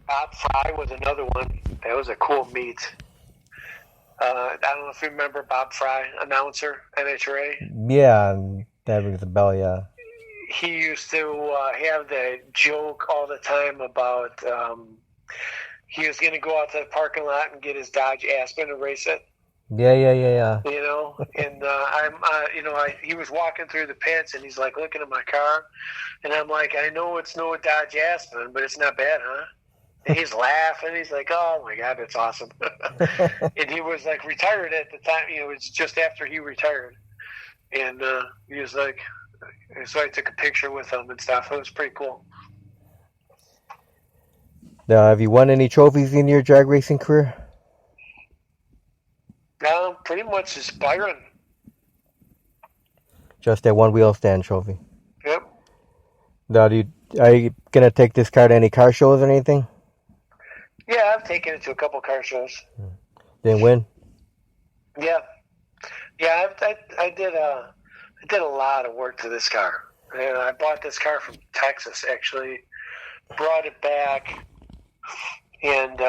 Bob Fry was another one. That was a cool meet. I don't know if you remember Bob Fry, announcer, NHRA. Yeah, that rings a bell. Yeah. He used to have the joke all the time about he was going to go out to the parking lot and get his Dodge Aspen and race it. Yeah. And he was walking through the pits and he's like looking at my car, and I'm like, I know it's no Dodge Aspen, but it's not bad, huh? And he's laughing. He's like, "Oh my God, that's awesome!" And he was like retired at the time. It was just after he retired, and he was like, so I took a picture with him and stuff. It was pretty cool. Now, have you won any trophies in your drag racing career? Pretty much just Byron. Just that one wheel stand trophy. Yep. Now, are you gonna take this car to any car shows or anything? Yeah, I've taken it to a couple car shows. Didn't win. Yeah. I did a lot of work to this car. And I bought this car from Texas, actually. Brought it back, and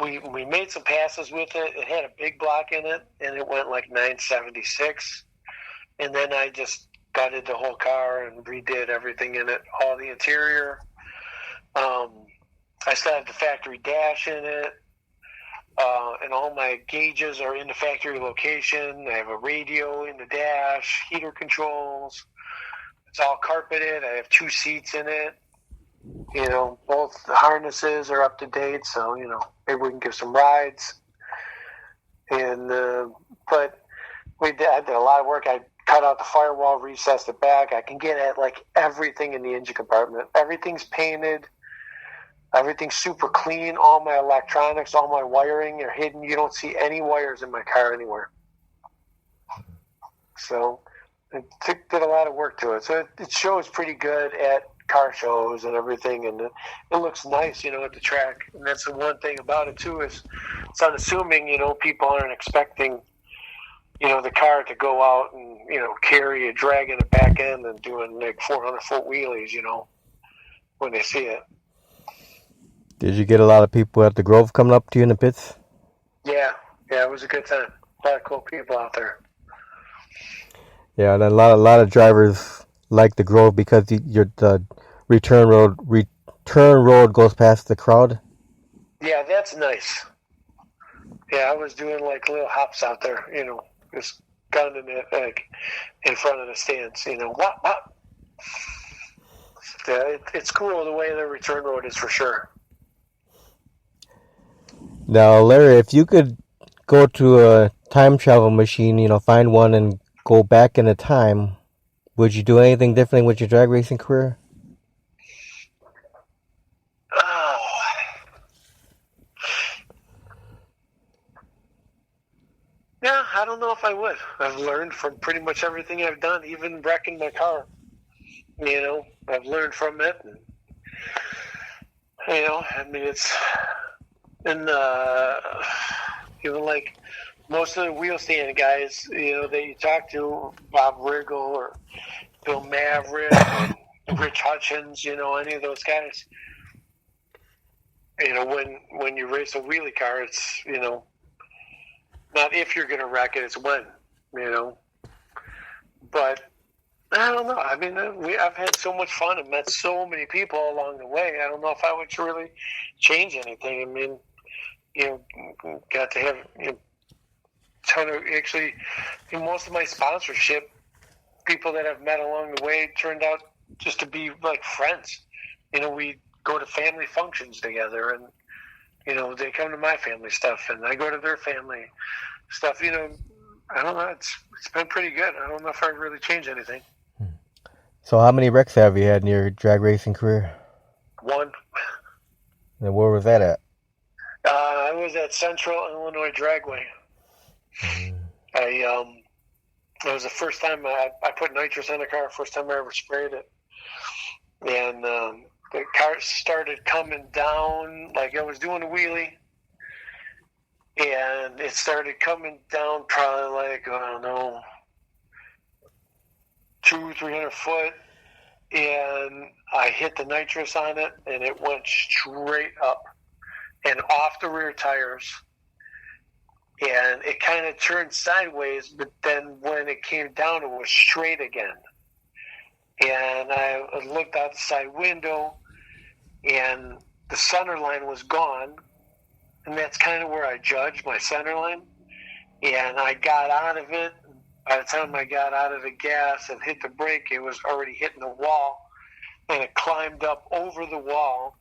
we made some passes with it. It had a big block in it, and it went like 976. And then I just gutted the whole car and redid everything in it, all the interior. I still have the factory dash in it, and all my gauges are in the factory location. I have a radio in the dash, heater controls. It's all carpeted. I have 2 seats in it. Both the harnesses are up to date, so maybe we can give some rides. And but I did a lot of work. I cut out the firewall, recessed it back. I can get at like everything in the engine compartment. Everything's painted. Everything's super clean. All my electronics, all my wiring are hidden. You don't see any wires in my car anywhere. So it did a lot of work to it. So it shows pretty good at car shows and everything, and it looks nice, at the track. And that's the one thing about it too, is it's unassuming. People aren't expecting the car to go out and carry a drag in the back end and doing like 400-foot wheelies when they see it. Did you get a lot of people at the Grove coming up to you in the pits? Yeah, it was a good time. A lot of cool people out there. Yeah, and a lot of drivers like the Grove because the return road goes past the crowd. Yeah, that's nice. Yeah, I was doing like little hops out there, just gunning it like in front of the stands. What? Yeah, it's cool the way the return road is for sure. Now, Larry, if you could go to a time travel machine, find one and go back in a time, would you do anything differently with your drag racing career? Oh. Yeah, I don't know if I would. I've learned from pretty much everything I've done, even wrecking my car. I've learned from it. And, it's... And like most of the wheel stand guys, that you talk to, Bob Riggle or Bill Maverick, and Rich Hutchins, any of those guys. When you race a wheelie car, it's not if you're going to wreck it, it's when. But I don't know. I mean, I've had so much fun and met so many people along the way. I don't know if I would really change anything. I mean, got to have a ton of, actually, most of my sponsorship people that I've met along the way turned out just to be like friends. We go to family functions together, and they come to my family stuff, and I go to their family stuff. I don't know. It's been pretty good. I don't know if I really changed anything. So, how many wrecks have you had in your drag racing career? 1. And where was that at? I was at Central Illinois Dragway. It was the first time I put nitrous in a car, first time I ever sprayed it. And the car started coming down, like I was doing a wheelie. And it started coming down probably like, I don't know, 200-300 foot. and I hit the nitrous on it, and it went straight up and off the rear tires. And it kind of turned sideways, but then when it came down, it was straight again. And I looked out the side window, and the center line was gone. And that's kind of where I judged my center line. And I got out of it. By the time I got out of the gas and hit the brake, it was already hitting the wall. And it climbed up over the wall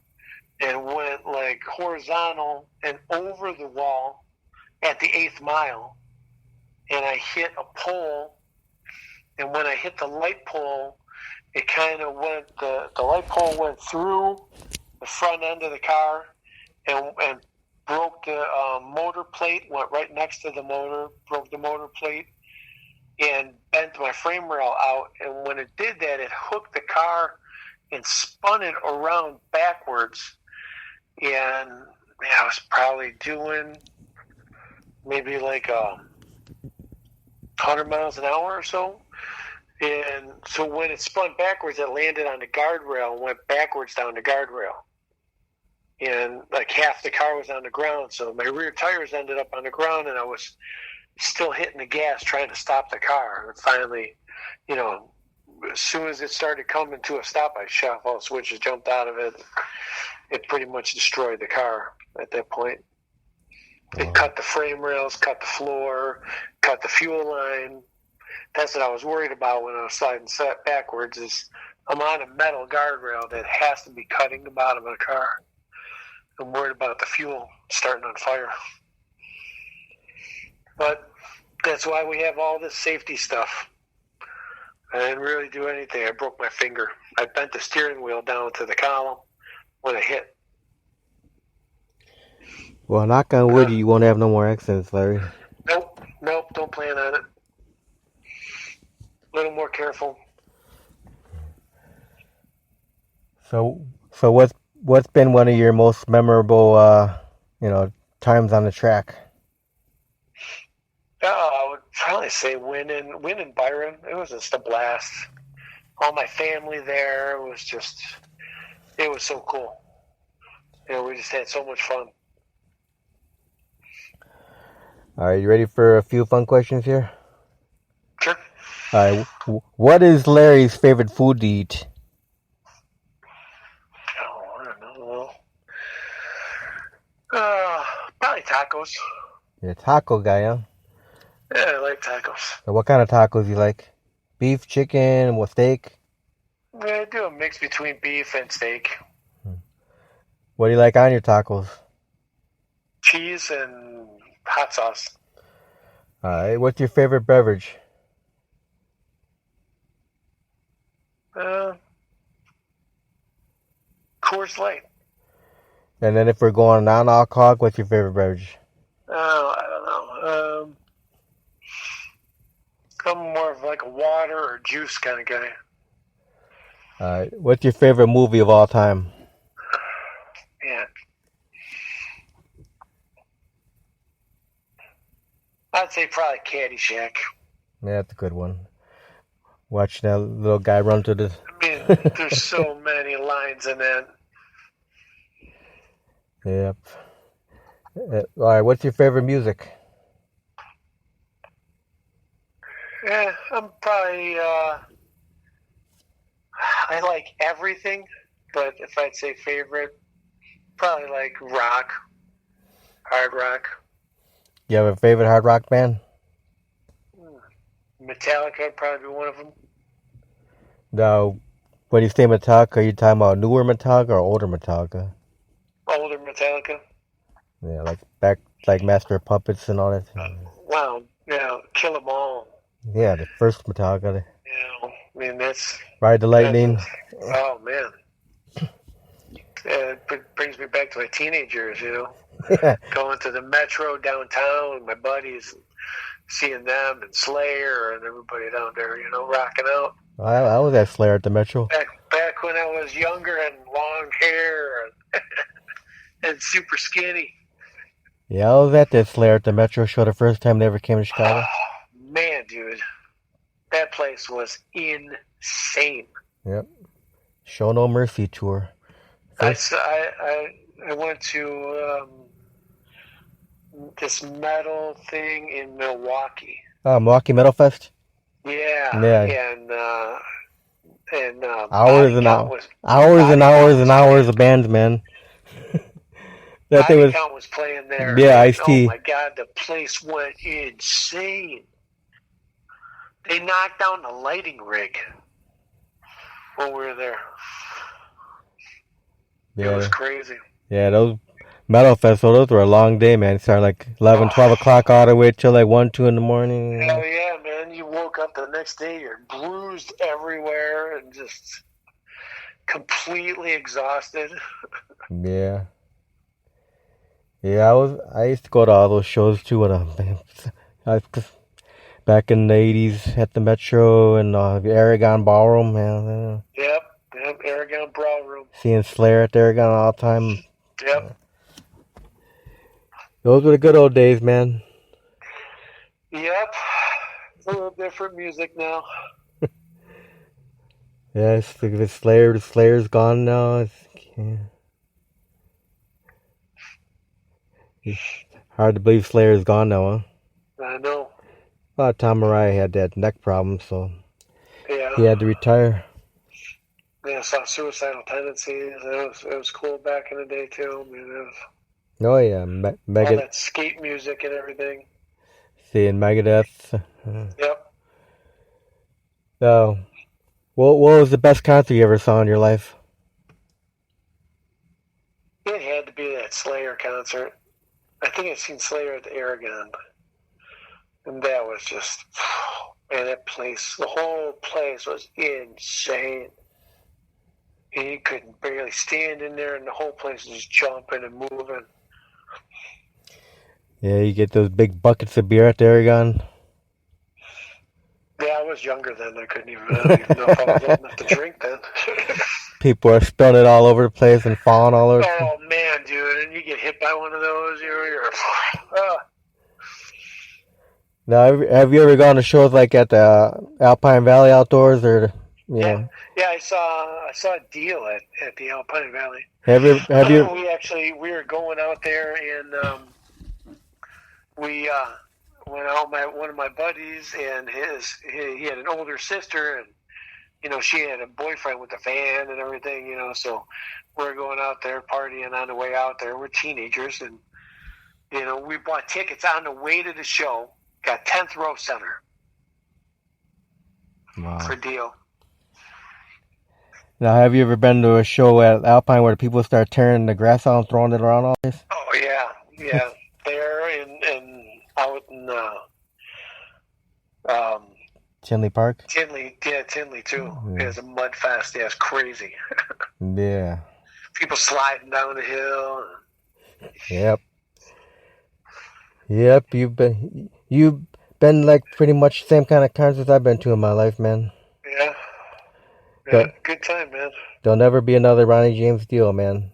and went like horizontal and over the wall at the 8th mile. And I hit a pole. And when I hit the light pole, it kind of went, the light pole went through the front end of the car and broke the motor plate, went right next to the motor, broke the motor plate, and bent my frame rail out. And when it did that, it hooked the car and spun it around backwards. And I was probably doing maybe like 100 miles an hour or so. And so when it spun backwards, it landed on the guardrail and went backwards down the guardrail. And like half the car was on the ground, so my rear tires ended up on the ground, and I was still hitting the gas trying to stop the car. And finally, as soon as it started coming to a stop, I shot all the switches, jumped out of it. It pretty much destroyed the car at that point. It cut the frame rails, cut the floor, cut the fuel line. That's what I was worried about when I was sliding set backwards. Is I'm on a metal guardrail that has to be cutting the bottom of the car. I'm worried about the fuel starting on fire. But that's why we have all this safety stuff. I didn't really do anything. I broke my finger. I bent the steering wheel down to the column when it hit. Well, knock on wood, you won't have no more accidents, Larry. Nope, don't plan on it. A little more careful. So what's been one of your most memorable, times on the track? I would probably say winning Byron. It was just a blast. All my family there. It was so cool. We just had so much fun. All right, you ready for a few fun questions here? Sure. All right, what is Larry's favorite food to eat? Oh, I don't know. Probably tacos. You're a taco guy, huh? Yeah, I like tacos. So what kind of tacos you like? Beef, chicken, what steak? Yeah, I do a mix between beef and steak. What do you like on your tacos? Cheese and hot sauce. All right, what's your favorite beverage? Coors Light. And then if we're going non-alcoholic, what's your favorite beverage? Oh, I don't know. I'm more of like a water or juice kind of guy. All right, what's your favorite movie of all time? Yeah. I'd say probably Caddyshack. Yeah, that's a good one. Watching that little guy run to the... I mean, there's so many lines in that. Yep. All right, what's your favorite music? Yeah, I'm probably, I like everything, but if I'd say favorite, probably like rock, hard rock. You have a favorite hard rock band? Metallica would probably be one of them. Now, when you say Metallica, are you talking about newer Metallica or older Metallica? Older Metallica. Yeah, like Master of Puppets and all that. Wow, yeah, Kill 'Em All. Yeah, the first Metallica. Yeah, I mean, that's... Ride the Lightning. Oh, man. It brings me back to my teenage years, Yeah. Going to the Metro downtown with my buddies, seeing them and Slayer and everybody down there, rocking out. I was at Slayer at the Metro. Back when I was younger and long hair and super skinny. Yeah, I was at that Slayer at the Metro show the first time they ever came to Chicago. Man, dude, that place was insane. Yep. Show No Mercy tour. First, I went to this metal thing in Milwaukee. Milwaukee Metal Fest. Yeah, Yeah, and hours and hours and hours of bands, man. That thing Body was, Count was playing there, yeah, and Ice oh T. my God, the place went insane. They knocked down the lighting rig when we were there. It was Yeah, crazy. yeah, those Metal Fest, so those were a long day, man. It started like 11, Oh, 12 o'clock all the way till like 1, 2 in the morning. hell yeah, man. You woke up the next day, you're bruised everywhere and just completely exhausted. Yeah. Yeah, I used to go to all those shows too when back in the 80s at the Metro and Aragon Ballroom, man. Yep, Aragon Ballroom. Seeing Slayer at the Aragon all the time. Yep. Those were the good old days, man. Yep. It's a little different music now. Yeah, the Slayer's gone now. It's hard to believe Slayer's gone now, huh? I know. Tom Mariah had that neck problem, so Yeah. he had to retire. Yeah, I saw Suicidal Tendencies. It was cool back in the day too. I mean, it was Oh yeah, all Megadeth. that skate music and everything. Seeing Megadeth. Yep. What was the best concert you ever saw in your life? It had to be that Slayer concert. I think I've seen Slayer at the Aragon. And that was just, man, that place, the whole place was insane. And you couldn't barely stand in there, and the whole place was jumping and moving. Yeah, you get those big buckets of beer at the Aragon. Yeah, I was younger then. I don't even know if I was old enough to drink then. People are spilling it all over the place and falling all over. Oh, man, dude. And you get hit by one of those, you're Now, have you ever gone to shows like at the Alpine Valley Outdoors or, Yeah, I saw a deal at the Alpine Valley. Have you? We were going out there, and we went out. One of my buddies and he had an older sister, and she had a boyfriend with a van and everything. So we're going out there partying on the way out there. We're teenagers, and we bought tickets on the way to the show. Got 10th row center. Wow. For deal. Now, have you ever been to a show at Alpine where people start tearing the grass out and throwing it around all this? Oh yeah. There and out in Tinley Park. Tinley too. Yeah. It's a mud fest. Yeah, it's crazy. Yeah. People sliding down the hill. Yep. You've been like pretty much the same kind of concerts I've been to in my life, man. Yeah. But good time, man. There'll never be another Ronnie James deal, man.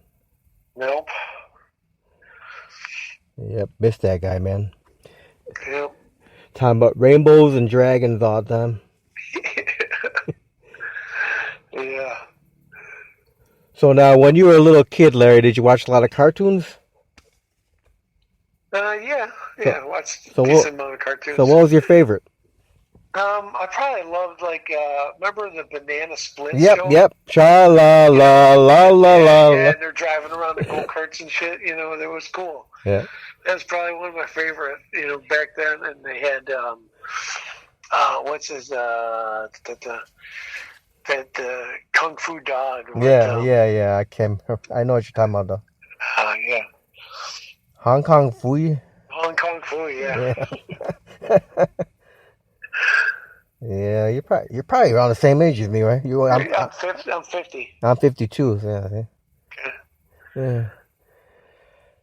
Nope. Yep, miss that guy, man. Yep. Talking about rainbows and dragons all the time. Yeah. So now, when you were a little kid, Larry, did you watch a lot of cartoons? Yeah. I watched a decent amount of cartoons. So what was your favorite? I probably loved remember the Banana Split Yep, show? Yep. Cha la la la la la. Yeah, and they're driving around the go-karts and shit. That was cool. Yeah. That was probably one of my favorite. Back then, and they had what's his that Kung Fu dog. Yeah. I know what you're talking about, though. Yeah. Hong Kong Fooey. Hong Kong Fu, yeah. Yeah, you're probably around the same age as me, right? I'm 50. I'm 52. So yeah. Yeah.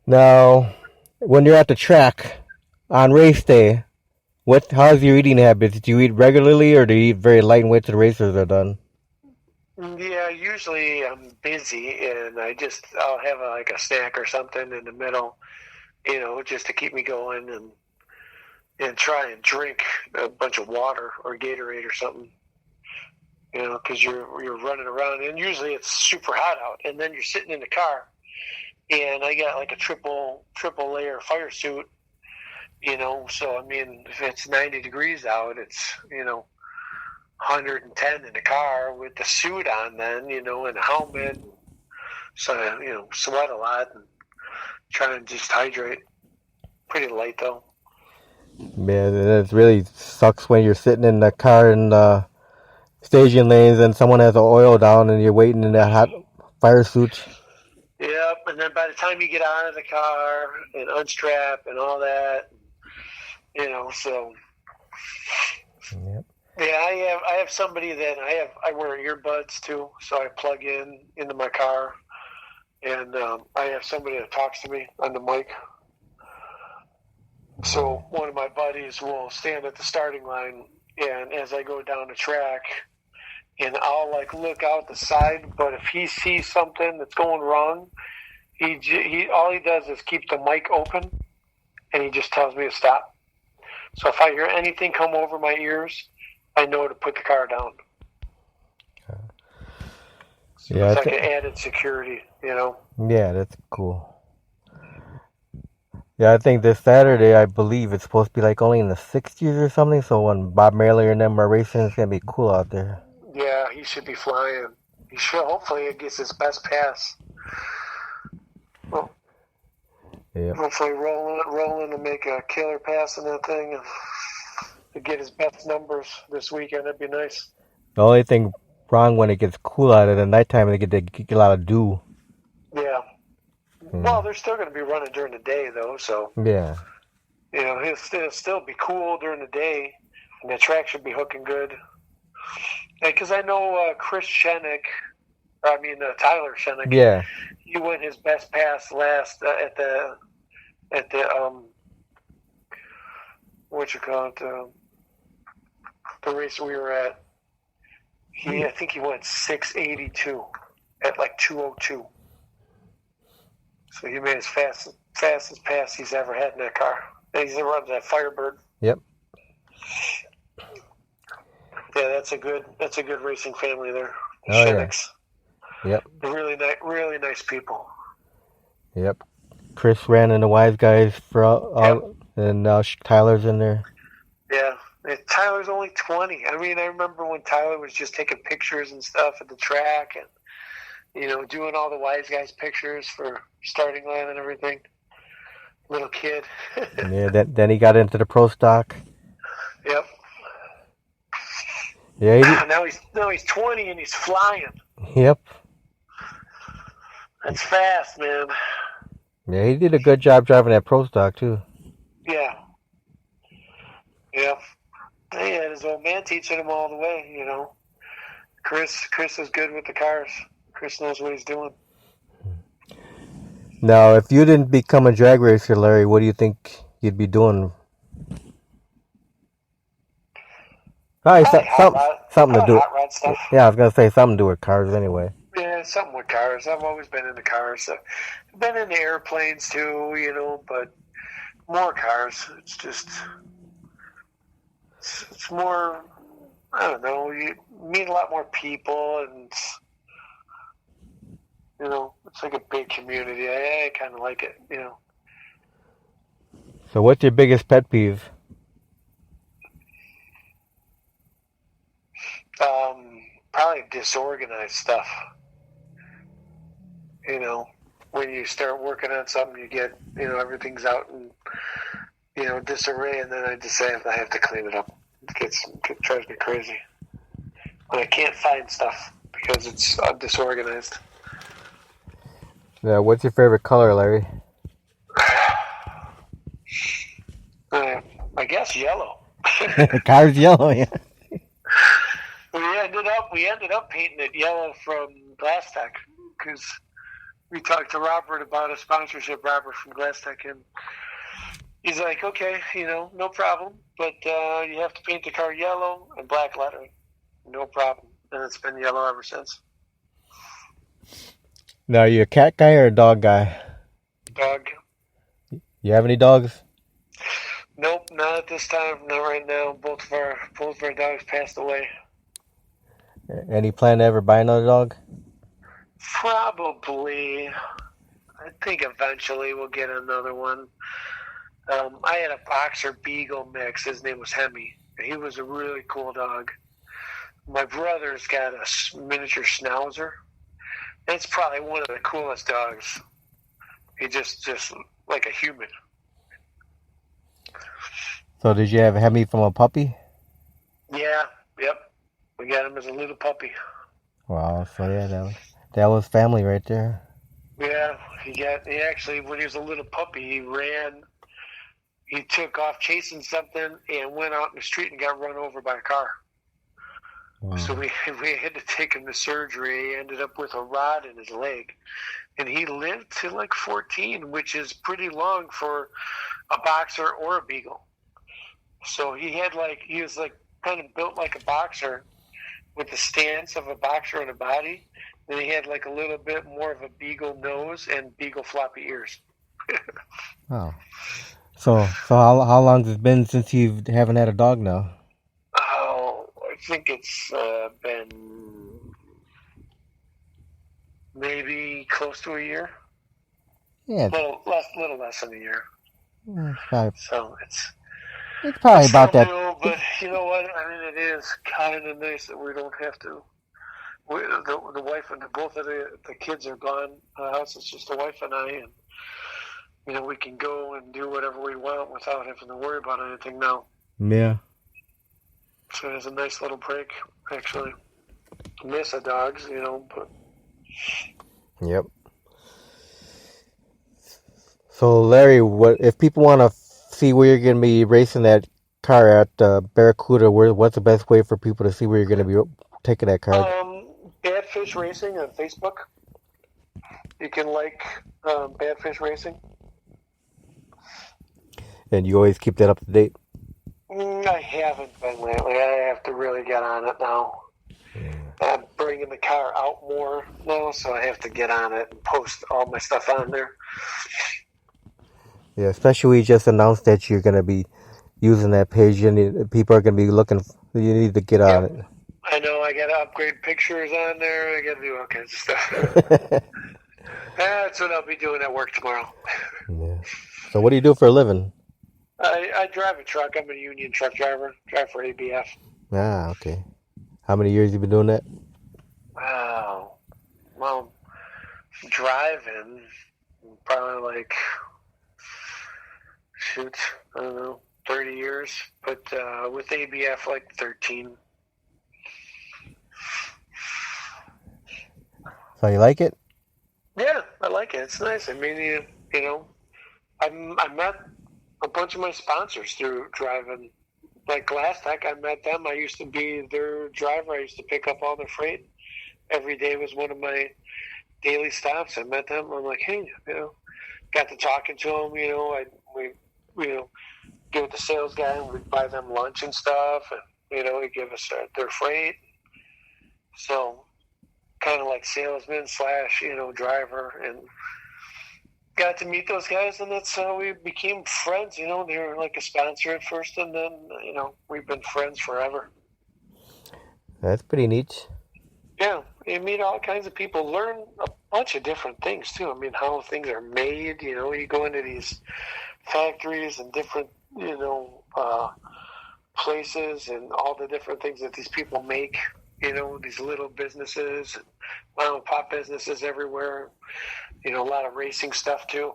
Now, when you're at the track on race day, how's your eating habits? Do you eat regularly, or do you eat very light and wait till the races are done? Yeah, usually I'm busy, and I'll have a snack or something in the middle, just to keep me going, and try and drink a bunch of water or Gatorade or something. because you're running around, and usually it's super hot out, and then you're sitting in the car, and I got like a triple layer fire suit, so I mean, if it's 90 degrees out, it's 110 in the car with the suit on, then and a helmet, so sweat a lot and try and just hydrate. Pretty light though. Yeah, it really sucks when you're sitting in the car in the staging lanes and someone has the oil down and you're waiting in that hot fire suit. Yep, and then by the time you get out of the car and unstrap and all that, so. Yep. Yeah, I have somebody that I wear earbuds too, so I plug into my car, and I have somebody that talks to me on the mic. So one of my buddies will stand at the starting line, and as I go down the track, and I'll like look out the side, but if he sees something that's going wrong, he all he does is keep the mic open, and he just tells me to stop. So if I hear anything come over my ears, I know to put the car down. So yeah, it's like an added security, Yeah, that's cool. Yeah, I think this Saturday, I believe it's supposed to be like only in the 60s or something. So when Bob Marley and them are racing, it's gonna be cool out there. Yeah, he should be flying. He should. Hopefully, it gets his best pass. Well, Yep. hopefully, rolling to make a killer pass in that thing and to get his best numbers this weekend. That'd be nice. The only thing wrong when it gets cool out at the nighttime, they get a lot of dew. Yeah. Well, they're still going to be running during the day, though, so. Yeah. It'll still be cool during the day, and the track should be hooking good. Because I know Tyler Shennick. Yeah. He went his best pass last at the the race we were at. I think he went 682 at like 202. So he made his fastest pass he's ever had in that car. And he's running that Firebird. Yep. Yeah, that's a good racing family there. Oh, Shennicks. Yeah. Yep. Really nice people. Yep. Chris ran in the Wise Guys and now Tyler's in there. Yeah. Tyler's only 20. I mean, I remember when Tyler was just taking pictures and stuff at the track and, doing all the Wise Guys pictures for starting line and everything. Little kid. Yeah, then he got into the pro stock. Yep. Yeah. Now he's 20 and he's flying. Yep. That's fast, man. Yeah, he did a good job driving that pro stock too. Yeah. Yeah. He had his old man teaching him all the way, Chris is good with the cars. Chris knows what he's doing. Now, if you didn't become a drag racer, Larry, what do you think you'd be doing? Something to do. Hot rod stuff. Yeah, I was gonna say something to do with cars anyway. Yeah, something with cars. I've always been into cars. I've been into airplanes too, but more cars. It's just, it's more, I don't know, you meet a lot more people and, it's like a big community. I kind of like it, So what's your biggest pet peeve? Probably disorganized stuff. When you start working on something, you get, everything's out in, disarray, and then I just say I have to clean it up. It drives me crazy. When I can't find stuff because it's disorganized. Yeah, what's your favorite color, Larry? I guess yellow. The car's yellow, yeah. We ended up painting it yellow from Glass Tech because we talked to Robert about a sponsorship. Robert from Glass Tech, and he's like, "Okay, no problem, but you have to paint the car yellow and black lettering, no problem." And it's been yellow ever since. Now, are you a cat guy or a dog guy? Dog. You have any dogs? Nope, not at this time. Not right now. Both of our dogs passed away. Any plan to ever buy another dog? Probably. I think eventually we'll get another one. I had a boxer beagle mix. His name was Hemi. He was a really cool dog. My brother's got a miniature schnauzer. It's probably one of the coolest dogs. He just like a human. So did you have Hemi from a puppy? Yeah, yep. We got him as a little puppy. Wow, so yeah, that was family right there. Yeah, he actually, when he was a little puppy, he took off chasing something and went out in the street and got run over by a car. Wow. So we had to take him to surgery. He ended up with a rod in his leg. And he lived to like 14, which is pretty long for a boxer or a beagle. So he was kind of built like a boxer with the stance of a boxer in a body. And he had like a little bit more of a beagle nose and beagle floppy ears. Wow. So how long has it been since you haven't had a dog now? Oh, I think it's been maybe close to a year. Yeah. Little less than a year. So it's probably about that. New, but you know what? I mean, it is kind of nice that we don't have to. The wife and both of the kids are gone. The house is just the wife and I, and we can go and do whatever we want without having to worry about anything now. Yeah. So it's a nice little break, actually. Miss the dogs, but. Yep. So Larry, what if people want to see where you're going to be racing that car at Barracuda? What's the best way for people to see where you're going to be taking that car? Badfish Racing on Facebook. You can like Badfish Racing. And you always keep that up to date? I haven't been lately. I have to really get on it now. I'm bringing the car out more now, so I have to get on it and post all my stuff on there. Yeah, especially we just announced that you're going to be using that page. People are going to be looking. You need to get on it. I know. I got to upgrade pictures on there. I got to do all kinds of stuff. That's what I'll be doing at work tomorrow. Yeah. So what do you do for a living? I drive a truck. I'm a union truck driver. Drive for ABF. Ah, okay. How many years you been doing that? Wow. Well, driving, probably like, I don't know, 30 years. But with ABF, like 13. So you like it? Yeah, I like it. It's nice. I mean, I met a bunch of my sponsors through driving. Like Glass Tech, I met them. I used to be their driver. I used to pick up all their freight. Every day was one of my daily stops. I met them. I'm like, hey, got to talking to them. We get with the sales guy and we'd buy them lunch and stuff, and he'd give us their freight. So, kind of like salesman / driver, and got to meet those guys, and that's how we became friends. They were like a sponsor at first, and then we've been friends forever. That's pretty neat. Yeah, you meet all kinds of people, learn a bunch of different things too. I mean, how things are made. You go into these factories and different places, and all the different things that these people make. These little businesses, mom and pop businesses everywhere. A lot of racing stuff too.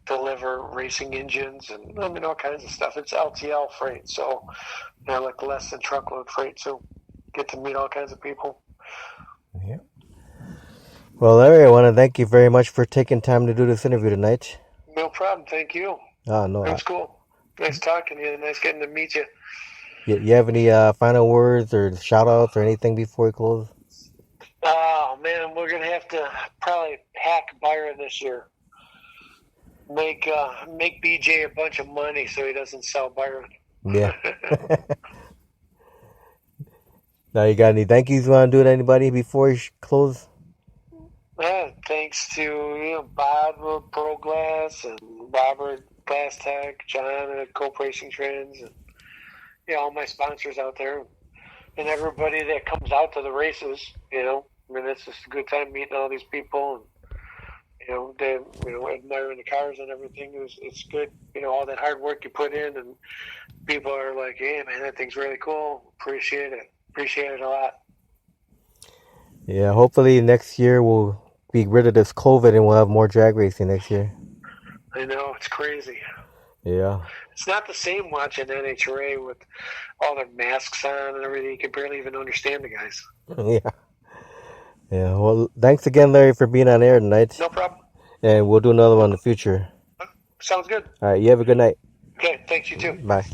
Deliver racing engines and all kinds of stuff. It's LTL freight, so like less than truckload freight. So get to meet all kinds of people. Yeah. Well, Larry, I want to thank you very much for taking time to do this interview tonight. No problem. Thank you. Oh, no. That's cool. Nice talking to you. Nice getting to meet you. You have any final words or shout outs or anything before we close? Oh, man, we're going to have to probably hack Byron this year. Make BJ a bunch of money so he doesn't sell Byron. Yeah. Now, you got any thank yous you want to do to anybody before you close? Thanks to Bob of Pro Glass and Robert Glass Tech, John at Cope Racing Trends, and all my sponsors out there. and everybody that comes out to the races. I mean, it's just a good time meeting all these people, and they admiring the cars and everything. It's good. All that hard work you put in, and people are like, "Hey, man, that thing's really cool. Appreciate it a lot." Yeah, hopefully next year we'll be rid of this COVID and we'll have more drag racing next year. I know, it's crazy. Yeah. It's not the same watching NHRA with all their masks on and everything. You can barely even understand the guys. Yeah. Yeah. Well, thanks again, Larry, for being on air tonight. No problem. And we'll do another one in the future. Sounds good. All right. You have a good night. Okay, thanks, you too. Bye.